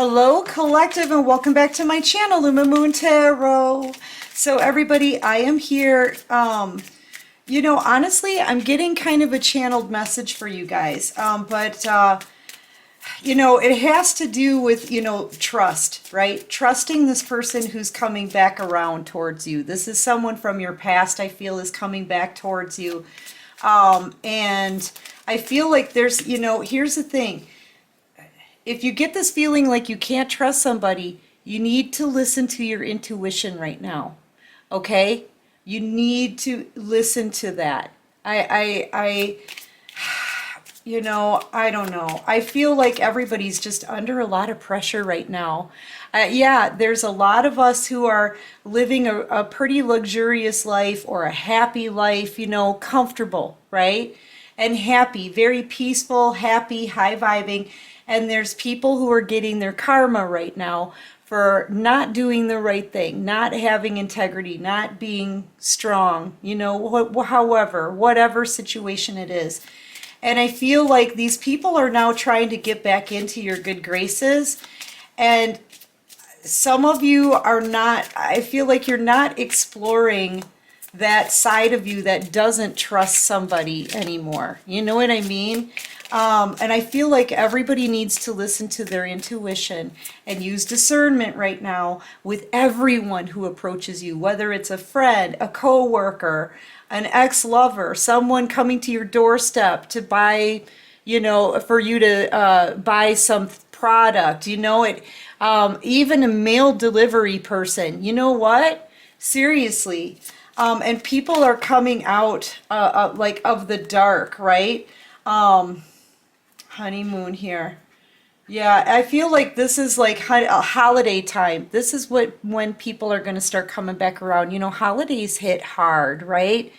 Hello collective, and welcome back to my channel, Luma Moon Tarot. So everybody, I am here. You know, honestly, I'm getting kind of a channeled message for you guys. You know, it has to do with, you know, trust, right? Trusting this person who's coming back around towards you. This is someone from your past, I feel, is coming back towards you. And I feel like there's, you know, here's the thing. If you get this feeling like you can't trust somebody, you need to listen to your intuition right now. Okay? You need to listen to that. You know, I don't know. I feel like everybody's just under a lot of pressure right now. Yeah, there's a lot of us who are living a pretty luxurious life or a happy life, you know, comfortable, right? And happy, very peaceful, happy, high vibing. And there's people who are getting their karma right now for not doing the right thing, not having integrity, not being strong, you know, whatever situation it is. And I feel like these people are now trying to get back into your good graces. And some of you are not, I feel like you're not exploring that side of you that doesn't trust somebody anymore. You know what I mean? And I feel like everybody needs to listen to their intuition and use discernment right now with everyone who approaches you, whether it's a friend, a coworker, an ex-lover, someone coming to your doorstep to buy, you know, for you to buy some product, you know, even a mail delivery person. You know what? Seriously. And people are coming out like of the dark, right? Honeymoon here. Yeah, I feel like this is like a holiday time. This is when people are going to start coming back around. You know, holidays hit hard, right?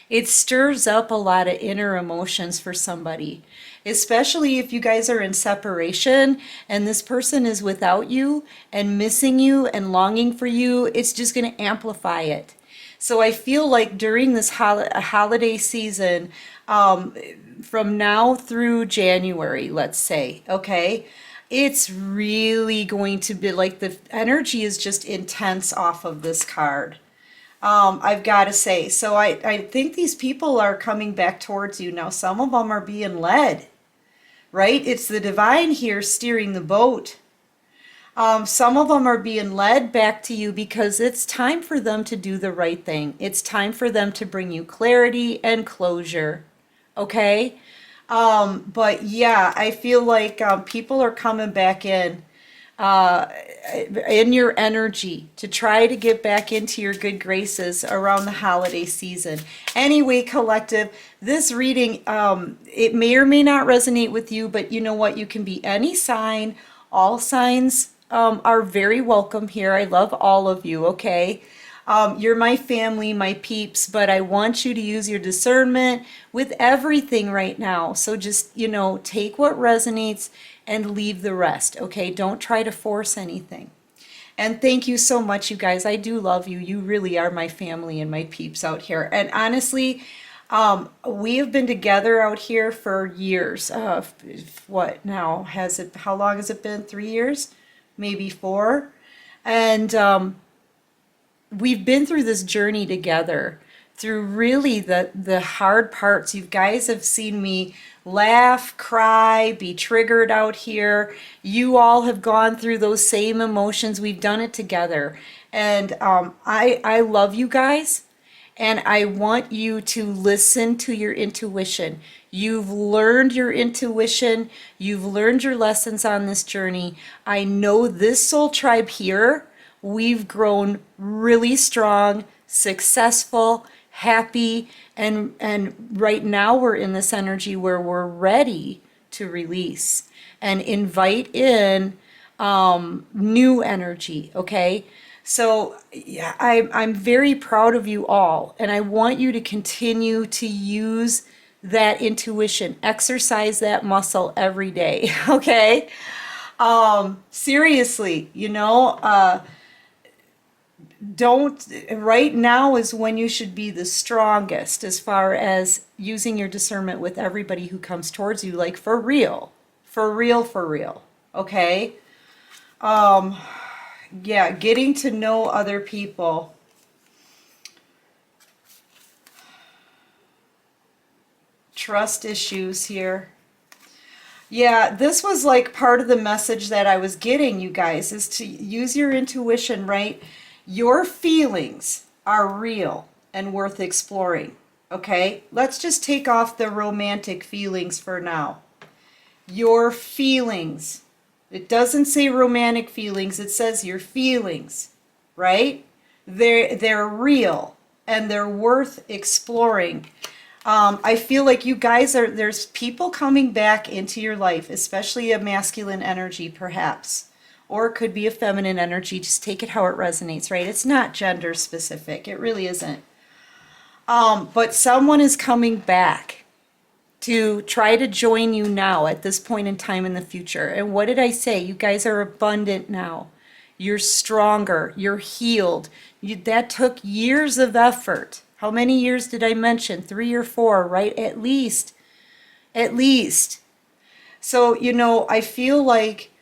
It stirs up a lot of inner emotions for somebody, especially if you guys are in separation and this person is without you and missing you and longing for you. It's just going to amplify it. So I feel like during this holiday season, from now through January, let's say, okay, it's really going to be like the energy is just intense off of this card. I've got to say. So I think these people are coming back towards you. Now, some of them are being led, right? It's the divine here steering the boat. Some of them are being led back to you because it's time for them to do the right thing. It's time for them to bring you clarity and closure. Okay? But yeah, I feel like people are coming back in your energy to try to get back into your good graces around the holiday season. Anyway, collective, this reading, it may or may not resonate with you, but you know what? You can be any sign. All signs are very welcome here. I love all of you, okay? You're my family, my peeps, but I want you to use your discernment with everything right now. So just, you know, take what resonates and leave the rest, okay? Don't try to force anything. And thank you so much, you guys. I do love you. You really are my family and my peeps out here. And honestly, we have been together out here for years. What now? How long has it been? 3 years? Maybe 4? And we've been through this journey together, through really the hard parts. You guys have seen me laugh, cry, be triggered out here. You all have gone through those same emotions. We've done it together. And I love you guys. And I want you to listen to your intuition. You've learned your intuition. You've learned your lessons on this journey. I know this soul tribe here, we've grown really strong, successful, happy, and right now we're in this energy where we're ready to release and invite in new energy, okay? So yeah, I'm very proud of you all, and I want you to continue to use that intuition, exercise that muscle every day, okay? Seriously, you know, right now is when you should be the strongest as far as using your discernment with everybody who comes towards you, like for real, okay? Yeah, getting to know other people. Trust issues here. Yeah, this was like part of the message that I was getting, you guys, is to use your intuition, right? Your feelings are real and worth exploring, okay? Let's just take off the romantic feelings for now. Your feelings. It doesn't say romantic feelings, it says your feelings, right? They're real and they're worth exploring. I feel like you guys there's people coming back into your life, especially a masculine energy perhaps, or it could be a feminine energy. Just take it how it resonates, right? It's not gender specific. It really isn't. But someone is coming back to try to join you now at this point in time in the future. And what did I say? You guys are abundant now. You're stronger. You're healed. That took years of effort. How many years did I mention? 3 or 4, right? At least. At least. So, you know, I feel like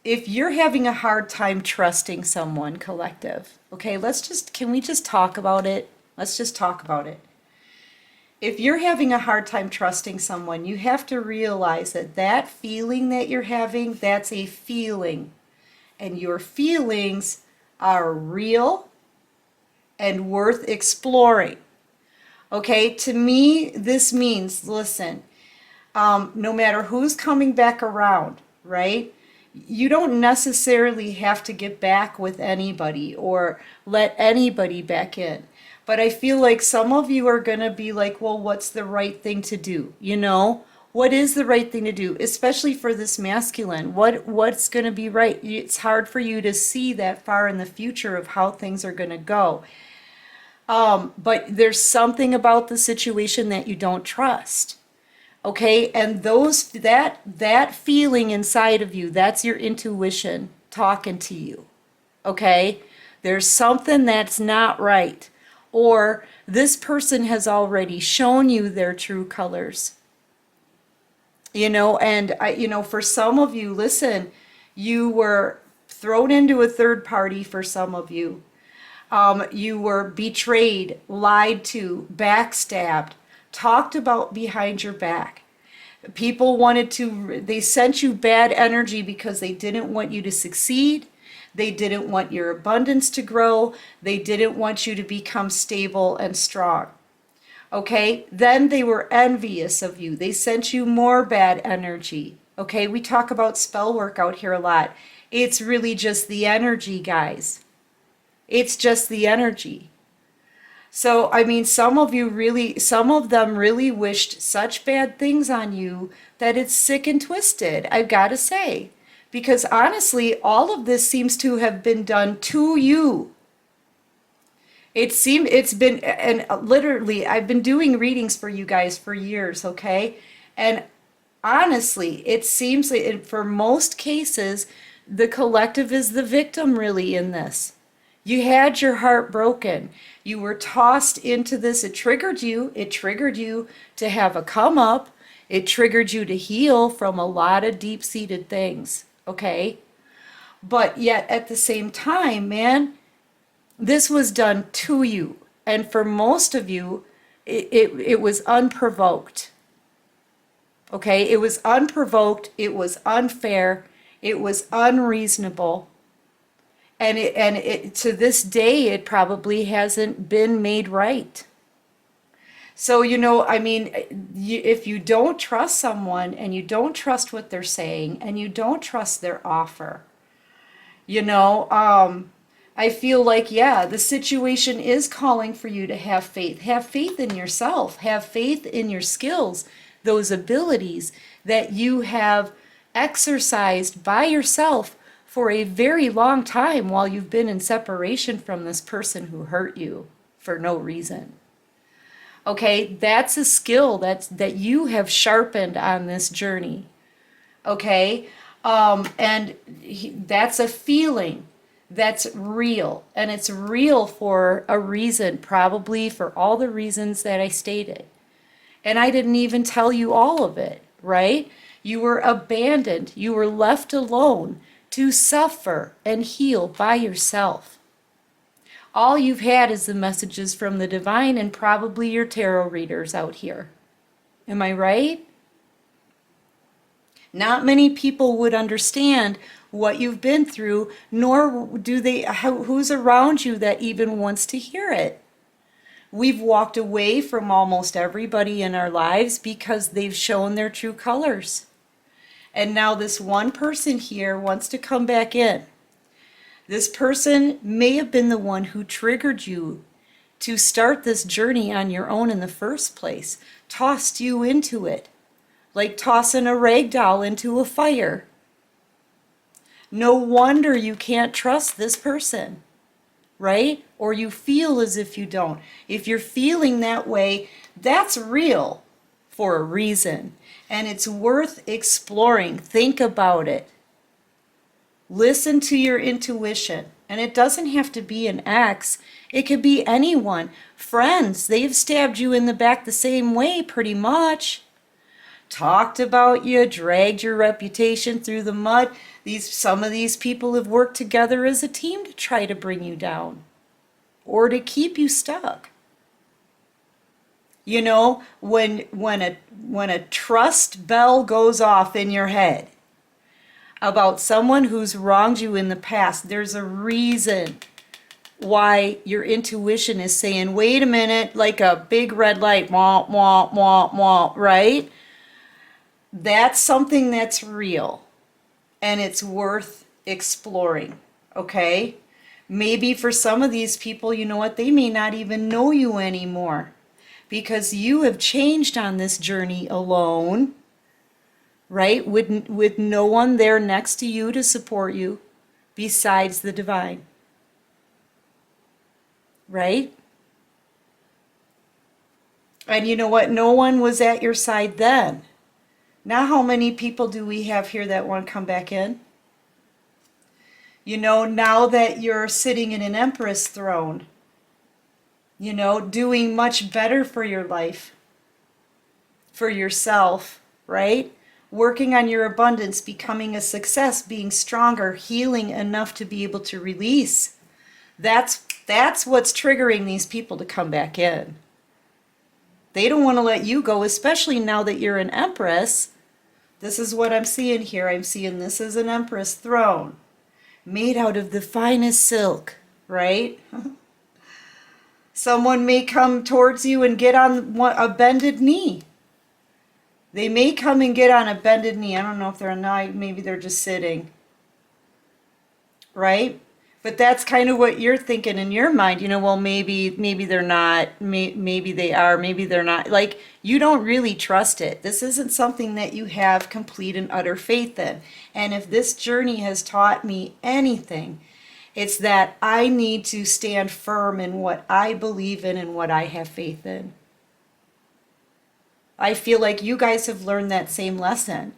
if you're having a hard time trusting someone, collective, okay, can we just talk about it? Let's just talk about it. If you're having a hard time trusting someone, you have to realize that that feeling that you're having, that's a feeling. And your feelings are real and worth exploring. Okay, to me, this means, listen, no matter who's coming back around, right? You don't necessarily have to get back with anybody or let anybody back in. But I feel like some of you are going to be like, well, what's the right thing to do? You know, what is the right thing to do? Especially for this masculine. What's going to be right? It's hard for you to see that far in the future of how things are going to go. But there's something about the situation that you don't trust. Okay, and that feeling inside of you, that's your intuition talking to you. Okay, there's something that's not right, or this person has already shown you their true colors. You know, and for some of you, listen, you were thrown into a third party. For some of you, you were betrayed, lied to, backstabbed, talked about behind your back. People they sent you bad energy because they didn't want you to succeed. They didn't want your abundance to grow. They didn't want you to become stable and strong. Okay, then they were envious of you. They sent you more bad energy. Okay, we talk about spell work out here a lot. It's really just the energy, guys. It's just the energy. So, I mean, some of them really wished such bad things on you that it's sick and twisted, I've got to say. Because honestly, all of this seems to have been done to you. It's been, and literally, I've been doing readings for you guys for years, okay? And honestly, it seems that for most cases, the collective is the victim really in this. You had your heart broken. You were tossed into this. It triggered you. It triggered you to have a come up. It triggered you to heal from a lot of deep-seated things, okay? But yet at the same time, man, this was done to you. And for most of you, it was unprovoked. Okay? It was unprovoked. It was unfair. It was unreasonable. And it to this day, it probably hasn't been made right. So, I mean, if you don't trust someone and you don't trust what they're saying and you don't trust their offer, I feel like, yeah, the situation is calling for you to have faith. Have faith in yourself. Have faith in your skills, those abilities that you have exercised by yourself for a very long time while you've been in separation from this person who hurt you for no reason. Okay, that's a skill that you have sharpened on this journey. Okay, that's a feeling that's real, and it's real for a reason, probably for all the reasons that I stated. And I didn't even tell you all of it, right? You were abandoned. You were left alone. to suffer and heal by yourself. All you've had is the messages from the divine and probably your tarot readers out here. Am I right? Not many people would understand what you've been through, nor do they, who's around you that even wants to hear it. We've walked away from almost everybody in our lives because they've shown their true colors. And now this one person here wants to come back in. This person may have been the one who triggered you to start this journey on your own in the first place, tossed you into it, like tossing a rag doll into a fire. No wonder you can't trust this person, right? Or you feel as if you don't. If you're feeling that way, that's real for a reason. And it's worth exploring. Think about it. Listen to your intuition. And it doesn't have to be an ex. It could be anyone. Friends, they've stabbed you in the back the same way pretty much. Talked about you, dragged your reputation through the mud. Some of these people have worked together as a team to try to bring you down or to keep you stuck. You know, when a trust bell goes off in your head about someone who's wronged you in the past, there's a reason why your intuition is saying, wait a minute, like a big red light, wah, wah, wah, wah, right? That's something that's real, and it's worth exploring, okay? Maybe for some of these people, you know what, they may not even know you anymore because you have changed on this journey alone, right? With no one there next to you to support you besides the divine, right? And you know what, no one was at your side then. Now how many people do we have here that want to come back in? You know, now that you're sitting in an empress throne, you know, doing much better for your life, for yourself, right? Working on your abundance, becoming a success, being stronger, healing enough to be able to release. That's what's triggering these people to come back in. They don't want to let you go, especially now that you're an empress. This is what I'm seeing here. I'm seeing this is an empress throne made out of the finest silk, right? Someone may come towards you and get on a bended knee. They may come and get on a bended knee. I don't know if they're not, maybe they're just sitting, right? But that's kind of what you're thinking in your mind. You know, well, maybe they're not, maybe they are, maybe they're not. Like, you don't really trust it. This isn't something that you have complete and utter faith in. And if this journey has taught me anything, it's that I need to stand firm in what I believe in and what I have faith in. I feel like you guys have learned that same lesson.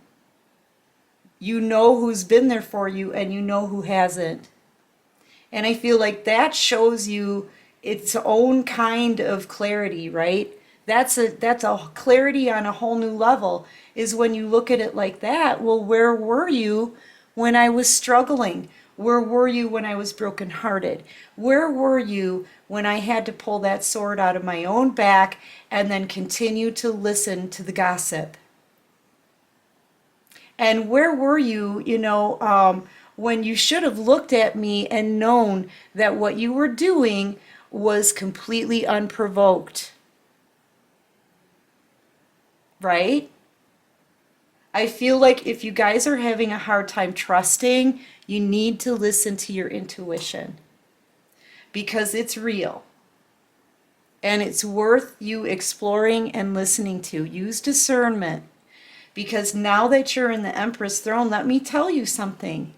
You know who's been there for you and you know who hasn't. And I feel like that shows you its own kind of clarity, right? That's a clarity on a whole new level, is when you look at it like that. Well, where were you when I was struggling? Where were you when I was brokenhearted? Where were you when I had to pull that sword out of my own back and then continue to listen to the gossip? And where were you, when you should have looked at me and known that what you were doing was completely unprovoked? Right? I feel like if you guys are having a hard time trusting, you need to listen to your intuition because it's real. And it's worth you exploring and listening to. Use discernment, because now that you're in the Empress throne, let me tell you something.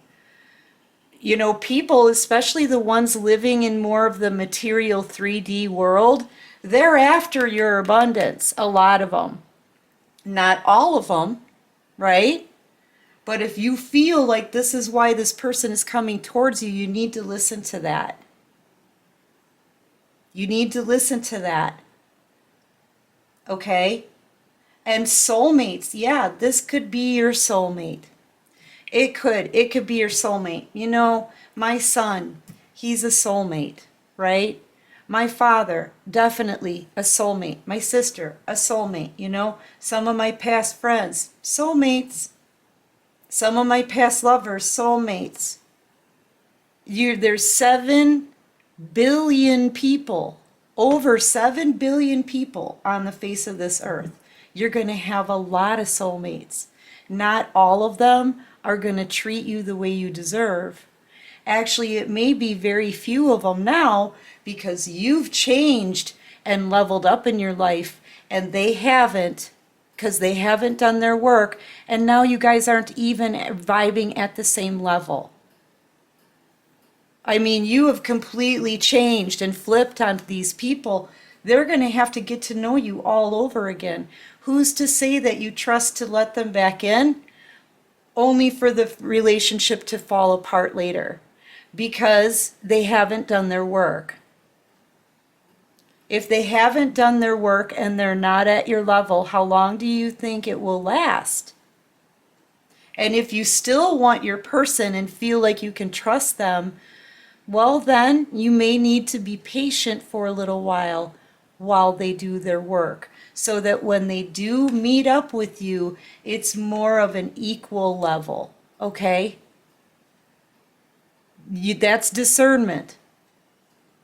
You know, people, especially the ones living in more of the material 3D world, they're after your abundance, a lot of them. Not all of them, right? But if you feel like this is why this person is coming towards you, you need to listen to that. You need to listen to that. Okay? And soulmates, yeah, this could be your soulmate. It could be your soulmate. You know, my son, he's a soulmate, right? My father, definitely a soulmate. My sister, a soulmate. You know, some of my past friends, soulmates. Some of my past lovers, soulmates. There's 7 billion people, over 7 billion people on the face of this earth. You're going to have a lot of soulmates. Not all of them are going to treat you the way you deserve. Actually, it may be very few of them now because you've changed and leveled up in your life and they haven't, because they haven't done their work, and now you guys aren't even vibing at the same level. I mean, you have completely changed and flipped on these people. They're going to have to get to know you all over again. Who's to say that you trust to let them back in? Only for the relationship to fall apart later, because they haven't done their work. If they haven't done their work and they're not at your level, how long do you think it will last? And if you still want your person and feel like you can trust them, well, then you may need to be patient for a little while they do their work, so that when they do meet up with you, it's more of an equal level, okay? That's discernment.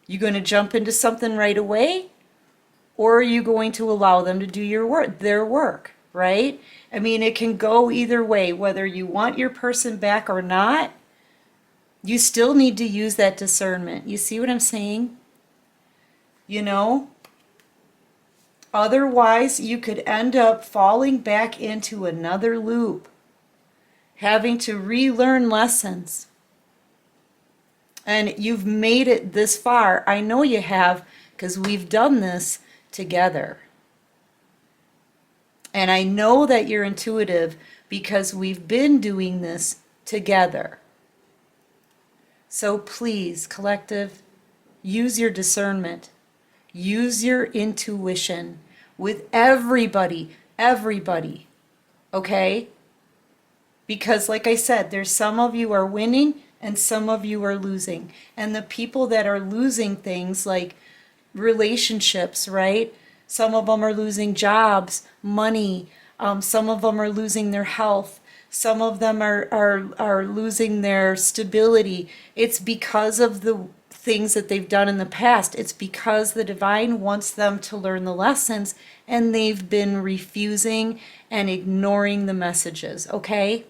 You going to jump into something right away? Or are you going to allow them to do their work, right? I mean, it can go either way. Whether you want your person back or not, you still need to use that discernment. You see what I'm saying? You know? Otherwise, you could end up falling back into another loop, having to relearn lessons. And you've made it this far. I know you have, because we've done this together. And I know that you're intuitive because we've been doing this together. So please, collective, use your discernment. Use your intuition with everybody, okay? Because like I said, there's some of you are winning and some of you are losing. And the people that are losing things like relationships, right? Some of them are losing jobs, money. Some of them are losing their health. Some of them are losing their stability. It's because of the things that they've done in the past. It's because the divine wants them to learn the lessons and they've been refusing and ignoring the messages, okay?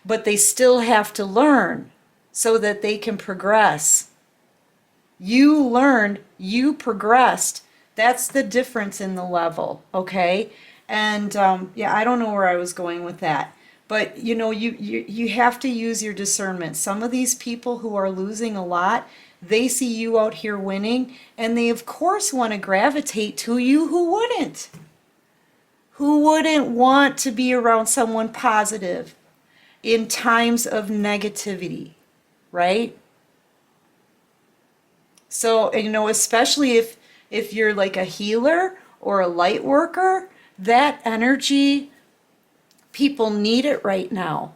But they still have to learn so that they can progress. You learned, you progressed. That's the difference in the level, okay? And yeah, I don't know where I was going with that. But you know, you have to use your discernment. Some of these people who are losing a lot, they see you out here winning, and they of course want to gravitate to you. Who wouldn't? Who wouldn't want to be around someone positive in times of negativity, right? So, you know, especially if you're like a healer or a light worker, that energy, people need it right now.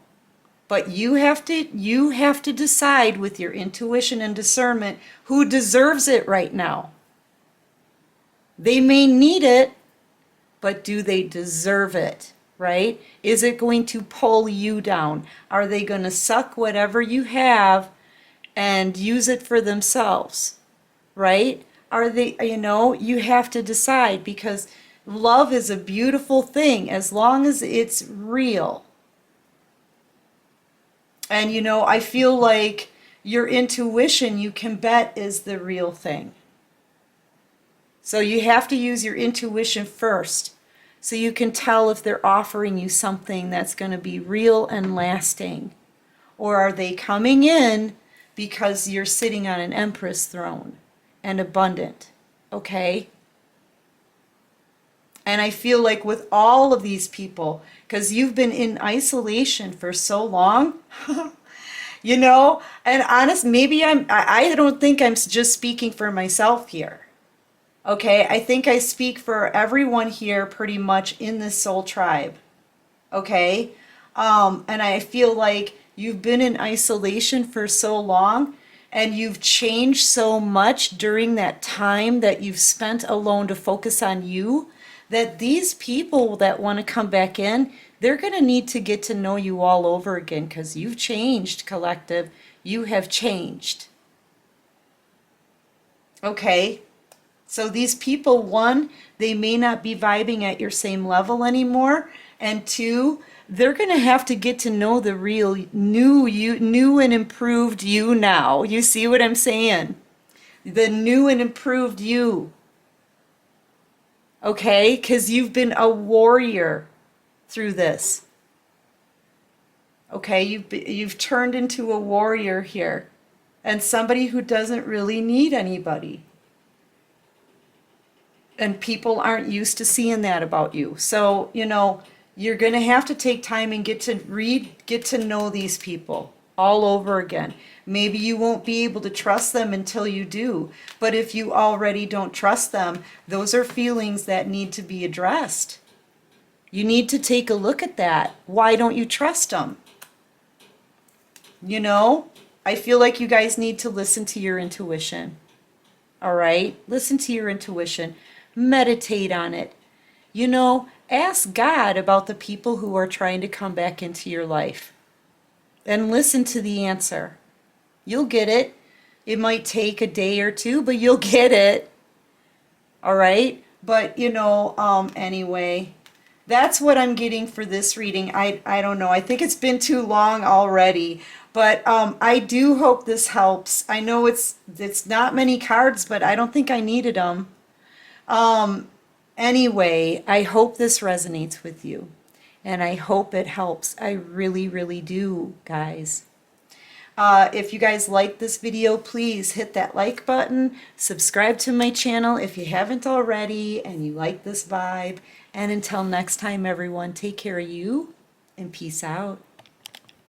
But you have to decide with your intuition and discernment who deserves it right now. They may need it, but do they deserve it, right? Is it going to pull you down? Are they going to suck whatever you have and use it for themselves, right? Are they, you know, you have to decide, because love is a beautiful thing as long as it's real. And you know, I feel like your intuition, you can bet, is the real thing. So you have to use your intuition first, so you can tell if they're offering you something that's going to be real and lasting. Or are they coming in because you're sitting on an empress throne and abundant, okay? And I feel like with all of these people, because you've been in isolation for so long, you know, and honest, maybe I don't think I'm just speaking for myself here. Okay, I think I speak for everyone here pretty much in this soul tribe. Okay, And I feel like you've been in isolation for so long and you've changed so much during that time that you've spent alone to focus on you, that these people that want to come back in, they're going to need to get to know you all over again because you've changed, collective. You have changed. Okay? So these people, one, they may not be vibing at your same level anymore, and two, they're going to have to get to know the real new you, new and improved you now. You see what I'm saying? The new and improved you. Okay? Because you've been a warrior through this. Okay? You've turned into a warrior here, and somebody who doesn't really need anybody. And people aren't used to seeing that about you. So, you know, you're going to have to take time and get to know these people all over again. Maybe you won't be able to trust them until you do. But if you already don't trust them, those are feelings that need to be addressed. You need to take a look at that. Why don't you trust them? You know, I feel like you guys need to listen to your intuition. All right? Listen to your intuition. Meditate on it. You know, ask God about the people who are trying to come back into your life. And listen to the answer. You'll get it. It might take a day or two, but you'll get it. All right? But, you know, anyway, that's what I'm getting for this reading. I don't know. I think it's been too long already. But I do hope this helps. I know it's not many cards, but I don't think I needed them. Anyway, I hope this resonates with you, and I hope it helps. I really, really do, guys. If you guys like this video, please hit that like button, subscribe to my channel if you haven't already, and you like this vibe. And until next time, everyone, take care of you, and peace out.